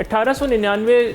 1899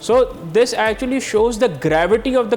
So this actually shows the gravity of the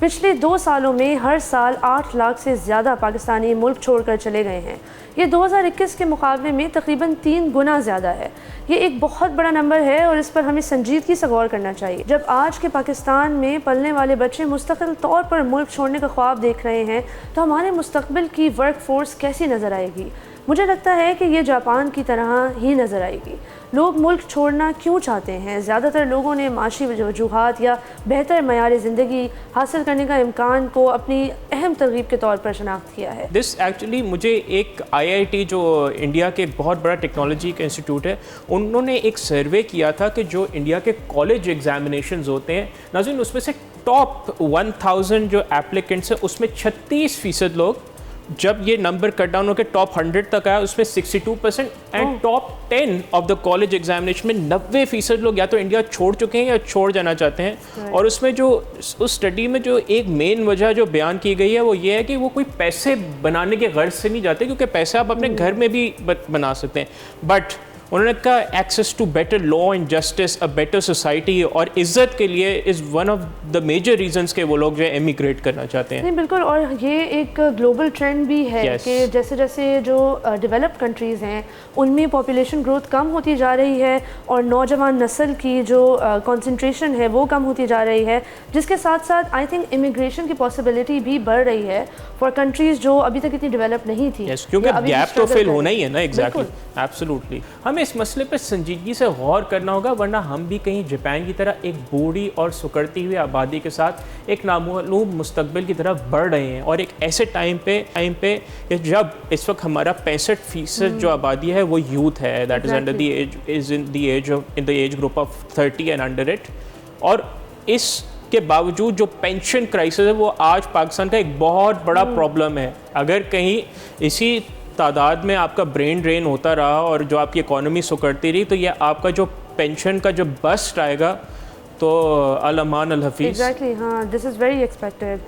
پچھلے 2 سالوں میں ہر سال 8 لاکھ سے زیادہ پاکستانی ملک چھوڑ کر چلے گئے ہیں. یہ 2021 کے مقابلے میں تقریباً 3 گنا زیادہ ہے. یہ ایک بہت بڑا نمبر ہے اور اس پر ہمیں سنجیدگی سے غور کرنا چاہیے. جب آج کے پاکستان میں پلنے والے بچے مستقل طور پر ملک چھوڑنے کا خواب دیکھ رہے ہیں تو ہمارے مستقبل کی ورک فورس کیسی نظر آئے گی؟ مجھے لگتا ہے کہ یہ جاپان کی طرح ہی نظر آئے گی. لوگ ملک چھوڑنا کیوں چاہتے ہیں؟ زیادہ تر لوگوں نے معاشی وجوہات یا بہتر معیار زندگی حاصل کرنے کا امکان کو اپنی اہم ترغیب کے طور پر شناخت کیا ہے. دس ایکچولی مجھے ایک IIT جو انڈیا کے بہت بڑا ٹیکنالوجی کا انسٹیٹیوٹ ہے، انہوں نے ایک سروے کیا تھا کہ جو انڈیا کے کالج ایگزامینیشنز ہوتے ہیں ناظرین، اس میں سے ٹاپ 1000 جو ایپلیکنٹس ہیں اس میں 36% لوگ، جب یہ نمبر کٹ ڈاؤن ہو کے ٹاپ 100 تک آیا اس میں 62%، and top 10 of the college examination میں 90% لوگ یا تو انڈیا چھوڑ چکے ہیں یا چھوڑ جانا چاہتے ہیں. اور اس میں جو اس اسٹڈی میں جو ایک مین وجہ جو بیان کی گئی ہے وہ یہ ہے کہ وہ کوئی پیسے بنانے کے غرض سے نہیں جاتے، کیونکہ پیسے آپ اپنے گھر میں بھی بنا سکتے ہیں، بٹ انہوں نے کہا access to better law and justice, a better society اور عزت کے لیے is one of the major reasons کہ وہ لوگ جو ہے ایمیگریٹ کرنا چاہتے ہیں. نہیں بالکل، اور یہ ایک گلوبل ٹرینڈ بھی ہے کہ جیسے جیسے جو ڈیولپڈ کنٹریز ہیں ان میں پاپولیشن گروتھ کم ہوتی جا رہی ہے اور نوجوان نسل کی جو کنسنٹریشن ہے وہ کم ہوتی جا رہی ہے، جس کے ساتھ ساتھ آئی تھنک امیگریشن کی پاسبلٹی بھی بڑھ رہی ہے فار کنٹریز جو ابھی تک اتنی ڈیولپ نہیں تھی. کیونکہ گیپ تو فل ہونا ہی ہے نا. Exactly, absolutely. ہمیں اس مسئلے پہ سنجیدگی سے غور کرنا ہوگا، ورنہ ہم بھی کہیں جاپان کی طرح ایک بوڑھی اور سکڑتی ہوئی آبادی کے ساتھ ایک نامعلوم مستقبل کی طرف بڑھ رہے ہیں، اور ایک ایسے ٹائم پہ جب اس وقت ہمارا 65% جو آبادی ہے وہ یوتھ ہے، that is under the age, is in the age group of 30 and under it. اور اس کے باوجود جو پینشن کرائسس ہے وہ آج پاکستان کا ایک بہت بڑا پرابلم ہے. اگر کہیں اسی تعداد میں آپ کا برین ڈرین ہوتا رہا اور جو آپ کی اکانومی سکڑتی رہی تو یہ آپ کا جو پینشن کا جو بسٹ آئے گا تو الامان الحفیظ. ایگزیکٹلی، ہاں، دس از ویری ایکسپیکٹیڈ.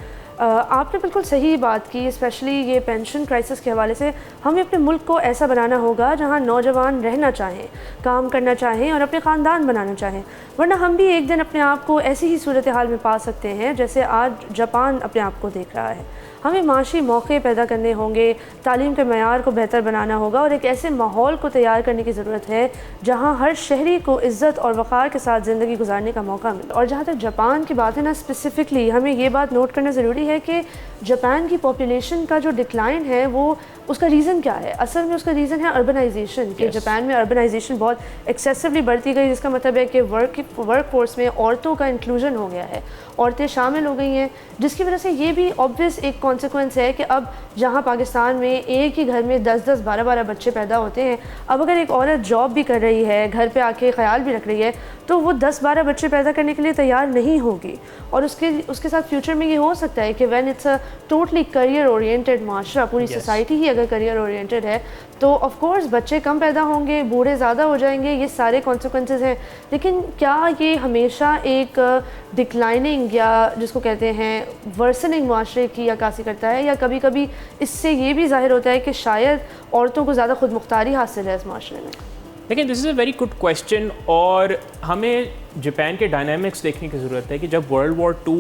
آپ نے بالکل صحیح بات کی، اسپیشلی یہ پینشن کرائسس کے حوالے سے. ہمیں اپنے ملک کو ایسا بنانا ہوگا جہاں نوجوان رہنا چاہیں، کام کرنا چاہیں اور اپنے خاندان بنانا چاہیں، ورنہ ہم بھی ایک دن اپنے آپ کو ایسی ہی صورتحال میں پا سکتے ہیں جیسے آج جاپان اپنے آپ کو دیکھ رہا ہے. ہمیں معاشی موقع پیدا کرنے ہوں گے، تعلیم کے معیار کو بہتر بنانا ہوگا اور ایک ایسے ماحول کو تیار کرنے کی ضرورت ہے جہاں ہر شہری کو عزت اور وقار کے ساتھ زندگی گزارنے کا موقع ملے. اور جہاں تک جاپان کی بات ہے نا، اسپیسیفکلی ہمیں یہ بات نوٹ کرنا ضروری ہے کہ جاپان کی پاپولیشن کا جو ڈکلائن ہے وہ اس کا ریزن کیا ہے؟ اصل میں اس کا ریزن ہے اربنائزیشن، کہ جاپان میں اربنائزیشن بہت ایکسیسولی بڑھتی گئی، جس کا مطلب ہے کہ ورک فورس میں عورتوں کا انکلوژن ہو گیا ہے، عورتیں شامل ہو گئی ہیں، جس کی وجہ سے یہ بھی آبویس ایک کانسیکوینس ہے کہ اب جہاں پاکستان میں ایک ہی گھر میں 10-10 12-12 بچے پیدا ہوتے ہیں، اب اگر ایک عورت جاب بھی کر رہی ہے، گھر پہ آ کے خیال بھی رکھ رہی ہے، تو وہ 10-12 بچے پیدا کرنے کے لیے تیار نہیں ہوگی. اور اس کے ساتھ فیوچر میں یہ ہو سکتا ہے کہ when it's a totally career oriented معاشرہ، پوری سوسائٹی ہی اگر کریئر اورینٹیڈ ہے تو آف کورس بچے کم پیدا ہوں گے، بوڑھے زیادہ ہو جائیں گے، یہ سارے کانسیکوینسز ہیں. لیکن کیا یہ ہمیشہ ایک ڈکلائننگ یا جس کو کہتے ہیں ورسننگ معاشرے کی عکاسی کرتا ہے، یا کبھی کبھی اس سے یہ بھی ظاہر ہوتا ہے کہ شاید عورتوں کو زیادہ خود مختاری حاصل ہے اس معاشرے میں؟ لیکن دس از اے ویری گڈ کویسچن، اور ہمیں جاپان کے ڈائنامکس دیکھنے کی ضرورت ہے کہ جب ورلڈ وار 2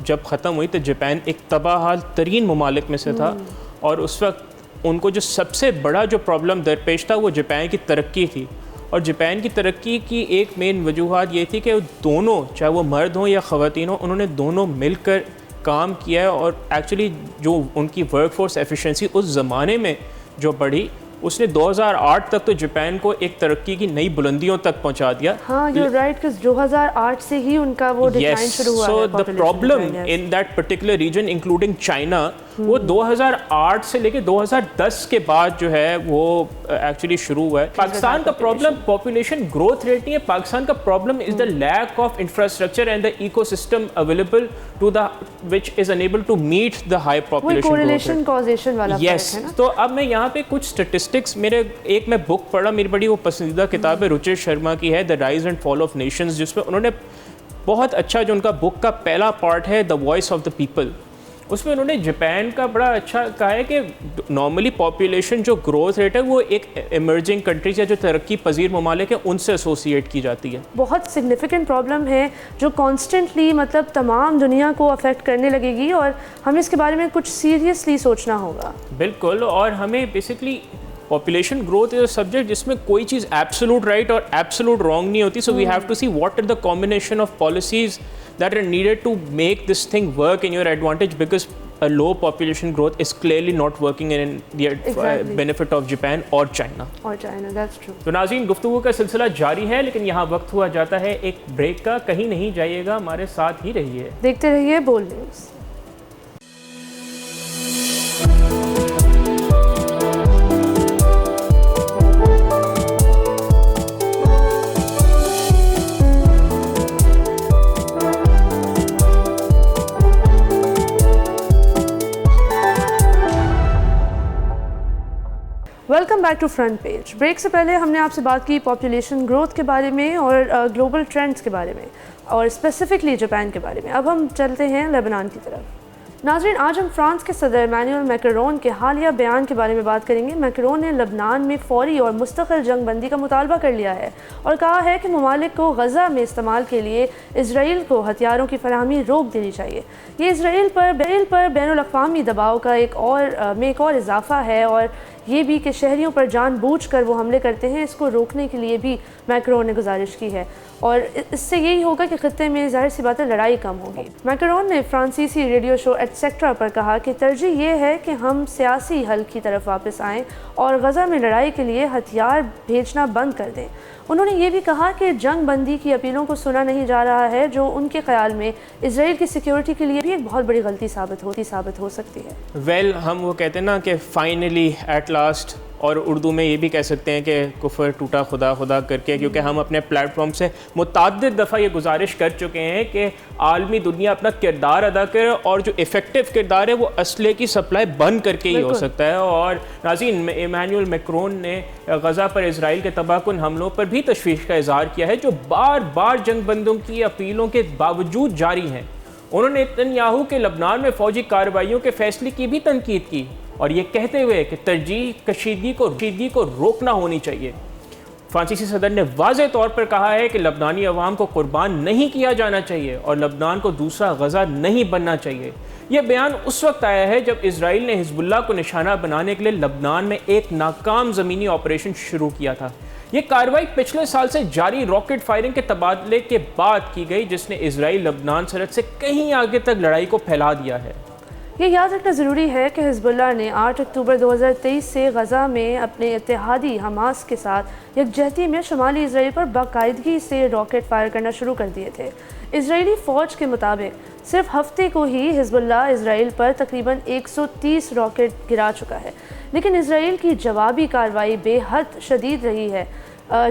جب ختم ہوئی تو جاپان ایک تباہ حال ترین ممالک میں سے تھا، اور اس وقت ان کو جو سب سے بڑا جو پرابلم درپیش تھا وہ جاپان کی ترقی تھی. اور جاپان کی ترقی کی ایک مین وجوہات یہ تھی کہ دونوں، چاہے وہ مرد ہوں یا خواتین ہوں، انہوں نے دونوں مل کر کام کیا ہے. اور ایکچولی جو ان کی ورک فورس ایفیشنسی اس زمانے میں جو بڑھی، اس نے 2008 تک تو جاپان کو ایک ترقی کی نئی بلندیوں تک پہنچا دیا. ہاں یو رائٹ، کہ 2008 سے ہی ان کا وہ ڈکلائن شروع ہوا ہے. سو the problem in that particular region including China وہ 2008 سے لے کے 2010 کے بعد جو ہے وہ ایکچولی شروع ہوا ہے. پاکستان کا پرابلم پاپولیشن گروتھ ریٹ نہیں ہے، پاکستان کا problem is the lack of infrastructure and the ecosystem available to the which is enable to meet the high population causation والا. یس، تو اب میں یہاں پہ کچھ اسٹیٹسٹکس، ایک میں بک پڑھا، میری بڑی وہ پسندیدہ کتاب ہے رچر شرما کی ہے، the rise and fall of nations, جس میں انہوں نے بہت اچھا جو ان کا بک کا پہلا پارٹ ہے the voice of the people, اس میں انہوں نے جاپان کا بڑا اچھا کہا ہے کہ نارملی پاپولیشن جو گروتھ ریٹ ہے وہ ایک ایمرجنگ کنٹریز یا جو ترقی پذیر ممالک ہیں ان سے ایسوسیٹ کی جاتی ہے. بہت سگنیفیکنٹ پرابلم ہے جو کانسٹنٹلی مطلب تمام دنیا کو افیکٹ کرنے لگے گی اور ہمیں اس کے بارے میں کچھ سیریسلی سوچنا ہوگا. بالکل, اور ہمیں basically population growth is a subject جس میں کوئی چیز ایبسولوٹ رائٹ اور ایبسولوٹ رانگ نہیں ہوتی. So we have to see what are the combination of policies that are needed to make this thing work in your advantage, because a low population growth is clearly not working in the benefit of Japan or China. That's true. تو ناظرین, گفتگو کا سلسلہ جاری ہے لیکن یہاں وقت ہوا جاتا ہے ایک بریک کا. کہیں نہیں جائیے گا, ہمارے ساتھ ہی رہیے, دیکھتے رہیے Bol news. Welcome back to front page. Break سے پہلے ہم نے آپ سے بات کی پاپولیشن گروتھ کے بارے میں اور گلوبل ٹرینڈز کے بارے میں اور اسپیسیفکلی جاپان کے بارے میں. اب ہم چلتے ہیں لیبنان کی طرف. ناظرین, آج ہم فرانس کے صدر ایمانوئل میکرون کے حالیہ بیان کے بارے میں بات کریں گے. میکرون نے لبنان میں فوری اور مستقل جنگ بندی کا مطالبہ کر لیا ہے اور کہا ہے کہ ممالک کو غزہ میں استعمال کے لیے اسرائیل کو ہتھیاروں کی فراہمی روک دینی چاہیے. یہ اسرائیل پر بین الاقوامی دباؤ کا ایک اور اضافہ ہے اور یہ بھی کہ شہریوں پر جان بوجھ کر وہ حملے کرتے ہیں, اس کو روکنے کے لیے بھی میکرون نے گزارش کی ہے اور اس سے یہی ہوگا کہ خطے میں ظاہر سی بات ہے لڑائی کم ہوگی. میکرون نے فرانسیسی ریڈیو شو ایٹسیکٹرا پر کہا کہ ترجیح یہ ہے کہ ہم سیاسی حل کی طرف واپس آئیں اور غزہ میں لڑائی کے لیے ہتھیار بھیجنا بند کر دیں. انہوں نے یہ بھی کہا کہ جنگ بندی کی اپیلوں کو سنا نہیں جا رہا ہے, جو ان کے خیال میں اسرائیل کی سیکیورٹی کے لیے بھی ایک بہت بڑی غلطی ثابت ہو سکتی ہے. ہم وہ کہتے ہیں نا کہ فائنلی ایٹ لاسٹ, اور اردو میں یہ بھی کہہ سکتے ہیں کہ کفر ٹوٹا خدا خدا کر کے, کیونکہ ہم اپنے پلیٹ فارم سے متعدد دفعہ یہ گزارش کر چکے ہیں کہ عالمی دنیا اپنا کردار ادا کرے اور جو افیکٹو کردار ہے وہ اسلحے کی سپلائی بند کر کے ہی ہو سکتا ہے. اور ناظرین, ایمانوئل میکرون نے غزہ پر اسرائیل کے تباہ کن حملوں پر بھی تشویش کا اظہار کیا ہے جو بار بار جنگ بندوں کی اپیلوں کے باوجود جاری ہیں. انہوں نے نیتن کے لبنان میں فوجی کارروائیوں کے فیصلے کی بھی تنقید کی اور یہ کہتے ہوئے کہ ترجیح کشیدگی کو روکنا ہونی چاہیے. فرانسیسی صدر نے واضح طور پر کہا ہے کہ لبنانی عوام کو قربان نہیں کیا جانا چاہیے اور لبنان کو دوسرا غزہ نہیں بننا چاہیے. یہ بیان اس وقت آیا ہے جب اسرائیل نے حزب اللہ کو نشانہ بنانے کے لیے لبنان میں ایک ناکام زمینی آپریشن شروع کیا تھا. یہ کارروائی پچھلے سال سے جاری راکٹ فائرنگ کے تبادلے کے بعد کی گئی, جس نے اسرائیل لبنان سرحد سے کہیں آگے تک لڑائی کو پھیلا دیا ہے. یہ یاد رکھنا ضروری ہے کہ حزب اللہ نے 8 اکتوبر 2023 سے غزہ میں اپنے اتحادی حماس کے ساتھ یکجہتی میں شمالی اسرائیل پر باقاعدگی سے راکٹ فائر کرنا شروع کر دیے تھے. اسرائیلی فوج کے مطابق صرف ہفتے کو ہی حزب اللہ اسرائیل پر تقریباً 130 راکٹ گرا چکا ہے, لیکن اسرائیل کی جوابی کارروائی بے حد شدید رہی ہے,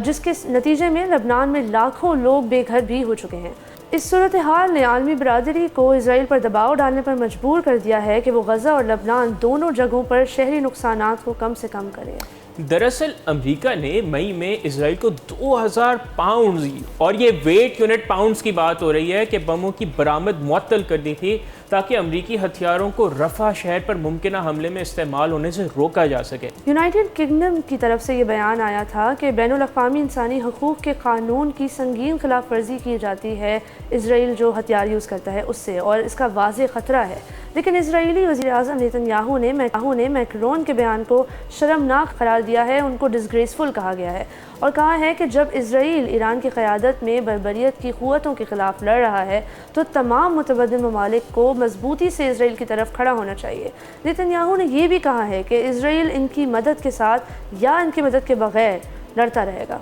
جس کے نتیجے میں لبنان میں لاکھوں لوگ بے گھر بھی ہو چکے ہیں. اس صورتحال نے عالمی برادری کو اسرائیل پر دباؤ ڈالنے پر مجبور کر دیا ہے کہ وہ غزہ اور لبنان دونوں جگہوں پر شہری نقصانات کو کم سے کم کرے. دراصل امریکہ نے مئی میں اسرائیل کو 2000 پاؤنڈز, اور یہ ویٹ یونٹ پاؤنڈز کی بات ہو رہی ہے, کہ بموں کی برآمد معطل کر دی تھی تاکہ امریکی ہتھیاروں کو رفح شہر پر ممکنہ حملے میں استعمال ہونے سے روکا جا سکے. یونائیٹڈ کنگڈم کی طرف سے یہ بیان آیا تھا کہ بین الاقوامی انسانی حقوق کے قانون کی سنگین خلاف ورزی کی جاتی ہے اسرائیل جو ہتھیار یوز کرتا ہے اس سے, اور اس کا واضح خطرہ ہے. لیکن اسرائیلی وزیر اعظم نیتن یاہو نے میکرون کے بیان کو شرمناک قرار دیا ہے, ان کو ڈسگریسفل کہا گیا ہے اور کہا ہے کہ جب اسرائیل ایران کی قیادت میں بربریت کی قوتوں کے خلاف لڑ رہا ہے تو تمام متبدل ممالک کو مضبوطی سے اسرائیل کی طرف کھڑا ہونا چاہیے. نیتن یاہو نے یہ بھی کہا ہے کہ اسرائیل ان کی مدد کے ساتھ یا ان کی مدد کے بغیر لڑتا رہے گا.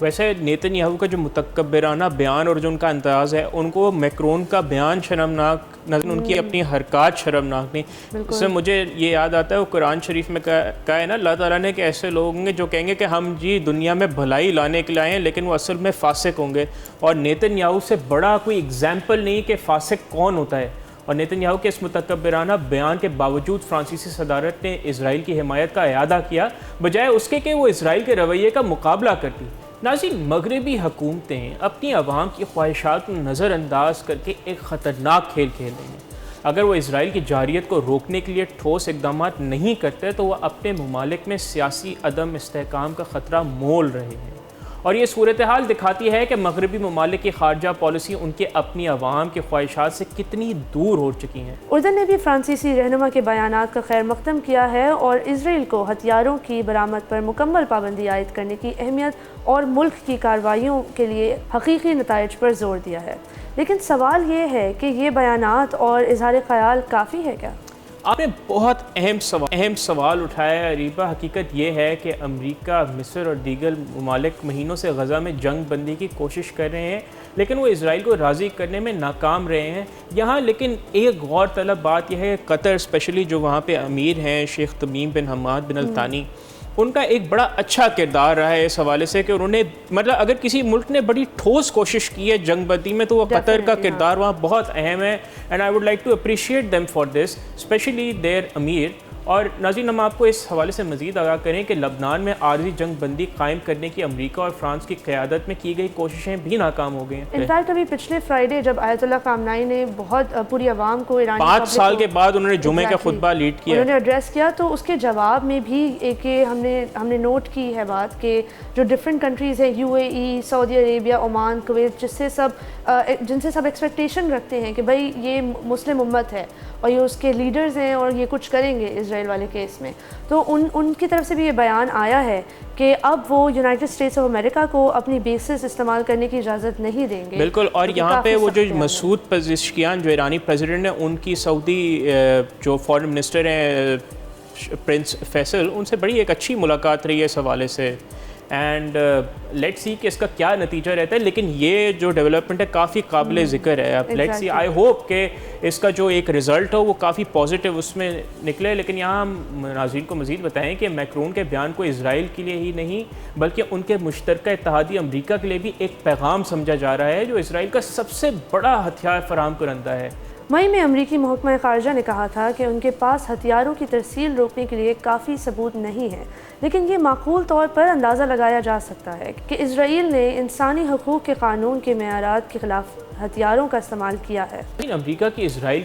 ویسے نیتن یاہو کا جو متکبرانہ بیان اور جو ان کا انداز ہے, ان کو میکرون کا بیان شرمناک نظر, ان کی اپنی حرکات شرمناک نہیں. اس سے مجھے یہ یاد آتا ہے وہ قرآن شریف میں کہا ہے نا اللہ تعالیٰ نے کہ ایسے لوگ ہوں گے جو کہیں گے کہ ہم جی دنیا میں بھلائی لانے کے لیے آئے ہیں, لیکن وہ اصل میں فاسق ہوں گے. اور نیتن یاہو سے بڑا کوئی اگزامپل نہیں کہ فاسق کون ہوتا ہے. اور نیتن یاہو کے اس متکبرانہ بیان کے باوجود فرانسیسی صدارت نے اسرائیل کی حمایت کا اعادہ کیا, بجائے اس کے کہ وہ اسرائیل کے رویے کا مقابلہ کرتی. ناظرین, مغربی حکومتیں اپنی عوام کی خواہشات کو نظر انداز کر کے ایک خطرناک کھیل کھیل رہی ہیں. اگر وہ اسرائیل کی جارحیت کو روکنے کے لیے ٹھوس اقدامات نہیں کرتے تو وہ اپنے ممالک میں سیاسی عدم استحکام کا خطرہ مول رہے ہیں، اور یہ صورتحال دکھاتی ہے کہ مغربی ممالک کی خارجہ پالیسی ان کے اپنی عوام کی خواہشات سے کتنی دور ہو چکی ہیں۔ اردن نے بھی فرانسیسی رہنما کے بیانات کا خیر مقدم کیا ہے اور اسرائیل کو ہتھیاروں کی برآمد پر مکمل پابندی عائد کرنے کی اہمیت اور ملک کی کارروائیوں کے لیے حقیقی نتائج پر زور دیا ہے۔ لیکن سوال یہ ہے کہ یہ بیانات اور اظہار خیال کافی ہے کیا؟ آپ نے بہت اہم سوال اٹھایا ہے اریبہ۔ حقیقت یہ ہے کہ امریکہ، مصر اور دیگر ممالک مہینوں سے غزہ میں جنگ بندی کی کوشش کر رہے ہیں، لیکن وہ اسرائیل کو راضی کرنے میں ناکام رہے ہیں یہاں۔ لیکن ایک غور طلب بات یہ ہے کہ قطر اسپیشلی جو وہاں پہ امیر ہیں شیخ تمیم بن حماد بن الثانی، ان کا ایک بڑا اچھا کردار رہا ہے اس حوالے سے کہ انہوں نے مطلب اگر کسی ملک نے بڑی ٹھوس کوشش کی ہے جنگ بندی میں تو وہ قطر کا کردار وہاں بہت اہم ہے، and I would like to appreciate them for this especially dear Amir. اور ناظرین، ہم آپ کو اس حوالے سے مزید آگاہ کریں کہ لبنان میں عارضی جنگ بندی قائم کرنے کی امریکہ اور فرانس کی قیادت میں کی گئی کوششیں بھی ناکام ہو گئی ہیں۔ انفیکٹ ابھی پچھلے فرائیڈے جب آیت اللہ خامنائی نے بہت پوری عوام کو ایرانی 5 سال کے بعد انہوں نے جمعے کا خطبہ لیڈ کیا، انہوں نے ایڈریس کیا، تو اس کے جواب میں بھی ایک ہم نے نوٹ کی ہے بات کہ جو ڈفرینٹ کنٹریز ہیں UAE، سعودی عربیہ، عمان، کویت، جن سے سب ایکسپیکٹیشن رکھتے ہیں کہ بھائی یہ مسلم امت ہے اور یہ اس کے لیڈرز ہیں اور یہ کچھ کریں گے اسرائیل والے کیس میں، تو ان کی طرف سے بھی یہ بیان آیا ہے کہ اب وہ یونائٹڈ اسٹیٹس آف امریکہ کو اپنی بیسز استعمال کرنے کی اجازت نہیں دیں گے۔ بالکل، اور یہاں پہ وہ جو مسعود پزشکیان جو ایرانی پریزیڈنٹ ہیں، ان کی سعودی جو فارن منسٹر ہیں پرنس فیصل، ان سے بڑی ایک اچھی ملاقات رہی ہے اس حوالے سے، اینڈ لیٹ سی کہ اس کا کیا نتیجہ رہتا ہے، لیکن یہ جو ڈیولپمنٹ ہے کافی قابل ذکر ہے۔ اب لیٹ سی، آئی ہوپ کہ اس کا جو ایک رزلٹ ہو وہ کافی پازیٹیو اس میں نکلے۔ لیکن یہاں ہم ناظرین کو مزید بتائیں کہ میکرون کے بیان کو اسرائیل کے لیے ہی نہیں بلکہ ان کے مشترکہ اتحادی امریکہ کے لیے بھی ایک پیغام سمجھا جا رہا ہے جو اسرائیل کا سب سے بڑا ہتھیار فراہم کنندہ ہے۔ مئی میں امریکی محکمہ خارجہ نے کہا تھا کہ ان کے پاس ہتھیاروں کی ترسیل روکنے کے لیے کافی ثبوت نہیں ہے، لیکن یہ معقول طور پر اندازہ لگایا جا سکتا ہے کہ اسرائیل نے انسانی حقوق کے قانون کے معیارات کے خلاف ہتھیاروں کا استعمال کیا ہے۔ امریکہ کی اسرائیل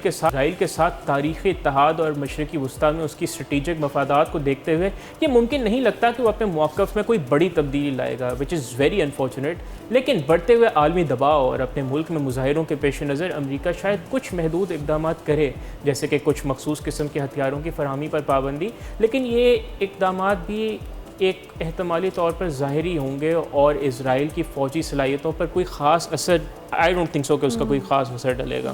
کے ساتھ تاریخی اتحاد اور مشرقی وسطیٰ میں اس کی اسٹریٹجک مفادات کو دیکھتے ہوئے یہ ممکن نہیں لگتا کہ وہ اپنے موقف میں کوئی بڑی تبدیلی لائے گا، وچ از ویری انفارچونیٹ۔ لیکن بڑھتے ہوئے عالمی دباؤ اور اپنے ملک میں مظاہروں کے پیش نظر امریکہ شاید کچھ محدود اقدامات کرے، جیسے کہ کچھ مخصوص قسم کے ہتھیاروں کی فراہمی پر پابندی، لیکن یہ اقدامات بھی ایک احتمالی طور پر ظاہری ہوں گے اور اسرائیل کی فوجی صلاحیتوں پر کوئی خاص اثر آئی ڈونٹ تھنک سو کہ اس کا کوئی خاص اثر ڈلے گا۔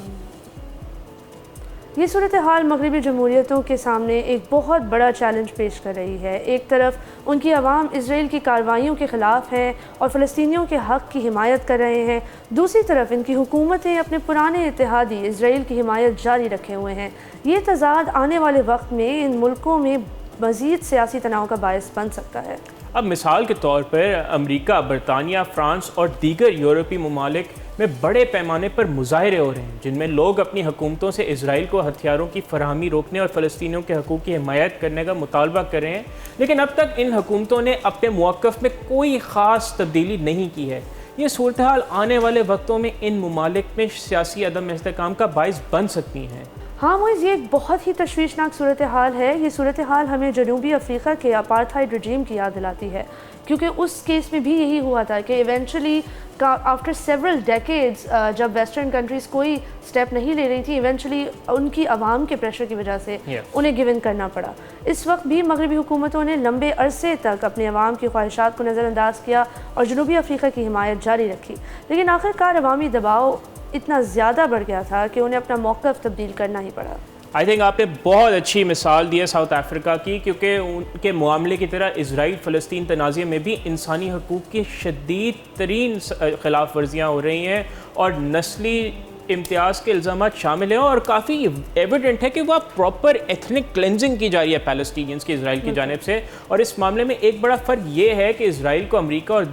یہ صورتحال مغربی جمہوریتوں کے سامنے ایک بہت بڑا چیلنج پیش کر رہی ہے۔ ایک طرف ان کی عوام اسرائیل کی کارروائیوں کے خلاف ہیں اور فلسطینیوں کے حق کی حمایت کر رہے ہیں، دوسری طرف ان کی حکومتیں اپنے پرانے اتحادی اسرائیل کی حمایت جاری رکھے ہوئے ہیں۔ یہ تضاد آنے والے وقت میں ان ملکوں میں مزید سیاسی تناؤ کا باعث بن سکتا ہے۔ اب مثال کے طور پر امریکہ، برطانیہ، فرانس اور دیگر یورپی ممالک میں بڑے پیمانے پر مظاہرے ہو رہے ہیں جن میں لوگ اپنی حکومتوں سے اسرائیل کو ہتھیاروں کی فراہمی روکنے اور فلسطینیوں کے حقوق کی حمایت کرنے کا مطالبہ کر رہے ہیں، لیکن اب تک ان حکومتوں نے اپنے موقف میں کوئی خاص تبدیلی نہیں کی ہے۔ یہ صورتحال آنے والے وقتوں میں ان ممالک میں سیاسی عدم استحکام کا باعث بن سکتی ہیں۔ ہاں موئز، یہ ایک بہت ہی تشویشناک صورتحال ہے۔ یہ صورتحال ہمیں جنوبی افریقہ کے اپارتھائڈ رجیم کی یاد دلاتی ہے، کیونکہ اس کیس میں بھی یہی ہوا تھا کہ ایونچولی آفٹر سیورل ڈیکیڈز جب ویسٹرن کنٹریز کوئی سٹیپ نہیں لے رہی تھی، ایونچولی ان کی عوام کے پریشر کی وجہ سے انہیں گیو ان کرنا پڑا۔ اس وقت بھی مغربی حکومتوں نے لمبے عرصے تک اپنے عوام کی خواہشات کو نظر انداز کیا اور جنوبی افریقہ کی حمایت جاری رکھی، لیکن آخرکار عوامی دباؤ اتنا زیادہ بڑھ گیا تھا کہ انہیں اپنا موقف تبدیل کرنا ہی پڑا۔ آئی تھنک آپ نے بہت اچھی مثال دی ہے ساؤتھ افریقہ کی، کیونکہ ان کے معاملے کی طرح اسرائیل فلسطین تنازع میں بھی انسانی حقوق کی شدید ترین خلاف ورزیاں ہو رہی ہیں اور نسلی امتیاز کے الزامات شامل ہیں، اور کافی ایویڈنٹ ہے کہ وہ پراپر ایتھنک کلینزنگ کی جا رہی ہے پیلسٹینینز کی اسرائیل کی جانب سے۔ اور اس معاملے میں ایک بڑا فرق یہ ہے کہ اسرائیل کو امریکہ اور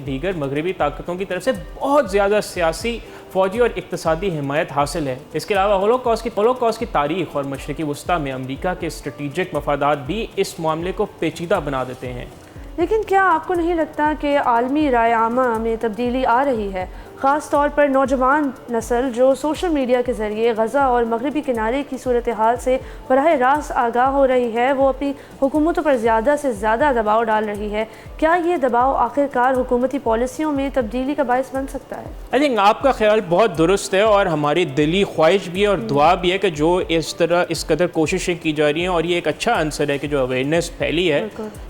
دیگر مغربی طاقتوں کی طرف سے بہت زیادہ سیاسی، فوجی اور اقتصادی حمایت حاصل ہے۔ اس کے علاوہ ہولوکاسٹ کی تاریخ اور مشرقی وسطیٰ میں امریکہ کے اسٹریٹجک مفادات بھی اس معاملے کو پیچیدہ بنا دیتے ہیں۔ لیکن کیا آپ کو نہیں لگتا کہ عالمی رائے عامہ میں تبدیلی آ رہی ہے، خاص طور پر نوجوان نسل جو سوشل میڈیا کے ذریعے غزہ اور مغربی کنارے کی صورتحال سے براہ راست آگاہ ہو رہی ہے، وہ اپنی حکومتوں پر زیادہ سے زیادہ دباؤ ڈال رہی ہے۔ کیا یہ دباؤ آخرکار حکومتی پالیسیوں میں تبدیلی کا باعث بن سکتا ہے؟ آئی تھنک آپ کا خیال بہت درست ہے، اور ہماری دلی خواہش بھی ہے اور دعا بھی ہے کہ جو اس قدر کوششیں کی جا رہی ہیں، اور یہ ایک اچھا عنصر ہے کہ جو اویئرنیس پھیلی ہے،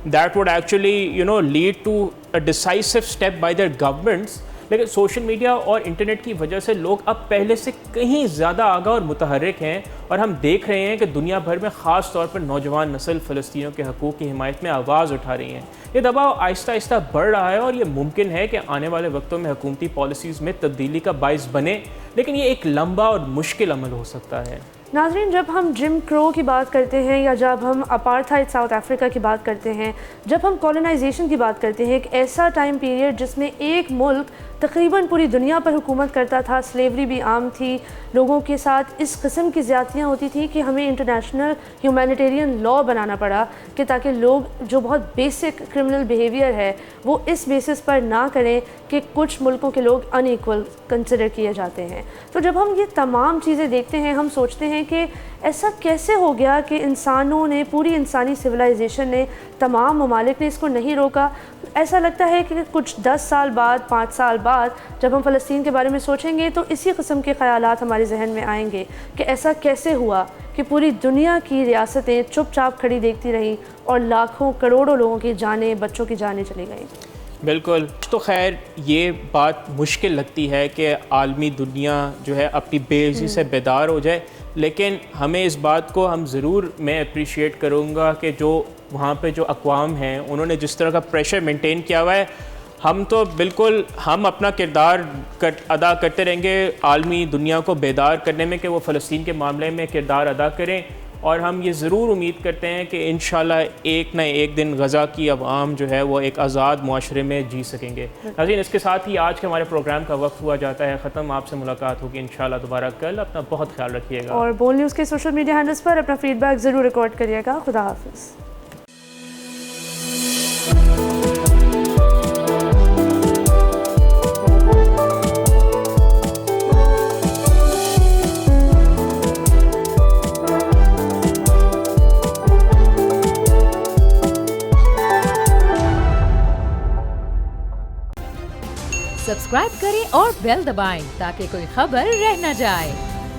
that would actually lead to a decisive step by their governments. لیکن سوشل میڈیا اور انٹرنیٹ کی وجہ سے لوگ اب پہلے سے کہیں زیادہ آگاہ اور متحرک ہیں، اور ہم دیکھ رہے ہیں کہ دنیا بھر میں خاص طور پر نوجوان نسل فلسطینیوں کے حقوق کی حمایت میں آواز اٹھا رہی ہیں۔ یہ دباؤ آہستہ آہستہ بڑھ رہا ہے، اور یہ ممکن ہے کہ آنے والے وقتوں میں حکومتی پالیسیز میں تبدیلی کا باعث بنے، لیکن یہ ایک لمبا اور مشکل عمل ہو سکتا ہے۔ ناظرین، جب ہم جم کرو کی بات کرتے ہیں یا جب ہم اپارتھائڈ ساؤتھ افریقہ کی بات کرتے ہیں، جب ہم کولونائزیشن کی بات کرتے ہیں، ایک ایسا ٹائم پیریڈ جس میں ایک ملک تقریباً پوری دنیا پر حکومت کرتا تھا، سلیوری بھی عام تھی، لوگوں کے ساتھ اس قسم کی زیادتیاں ہوتی تھیں کہ ہمیں انٹرنیشنل ہیومینیٹیرین لا بنانا پڑا کہ تاکہ لوگ جو بہت بیسک کرمنل بیہیویئر ہے وہ اس بیسس پر نہ کریں کہ کچھ ملکوں کے لوگ ان ایکول کنسیڈر کیے جاتے ہیں۔ تو جب ہم یہ تمام چیزیں دیکھتے ہیں، ہم سوچتے ہیں کہ ایسا کیسے ہو گیا کہ انسانوں نے، پوری انسانی سویلائزیشن نے، تمام ممالک نے اس کو نہیں روکا۔ ایسا لگتا ہے کہ کچھ 10 سال بعد، 5 سال بعد جب ہم فلسطین کے بارے میں سوچیں گے تو اسی قسم کے خیالات ہمارے ذہن میں آئیں گے کہ ایسا کیسے ہوا کہ پوری دنیا کی ریاستیں چپ چاپ کھڑی دیکھتی رہیں اور لاکھوں کروڑوں لوگوں کی جانیں، بچوں کی جانیں چلی گئیں۔ بالکل، تو خیر یہ بات مشکل لگتی ہے کہ عالمی دنیا جو ہے اپنی بے عزی سے بیدار ہو جائے، لیکن ہمیں اس بات کو میں اپریشیٹ کروں گا کہ جو وہاں پہ جو اقوام ہیں انہوں نے جس طرح کا پریشر مینٹین کیا ہوا ہے، ہم تو بالکل ہم اپنا کردار ادا کرتے رہیں گے عالمی دنیا کو بیدار کرنے میں کہ وہ فلسطین کے معاملے میں کردار ادا کریں، اور ہم یہ ضرور امید کرتے ہیں کہ انشاءاللہ ایک نہ ایک دن غزہ کی عوام جو ہے وہ ایک آزاد معاشرے میں جی سکیں گے۔ ناظرین، اس کے ساتھ ہی آج کے ہمارے پروگرام کا وقت ہوا جاتا ہے ختم۔ آپ سے ملاقات ہوگی انشاءاللہ دوبارہ کل۔ اپنا بہت خیال رکھیے گا، اور بول نیوز کے سوشل میڈیا ہینڈلز پر اپنا فیڈ بیک ضرور ریکارڈ کریے گا۔ خدا حافظ۔ سبسکرائب کریں اور بیل دبائیں تاکہ کوئی خبر رہ نہ جائے۔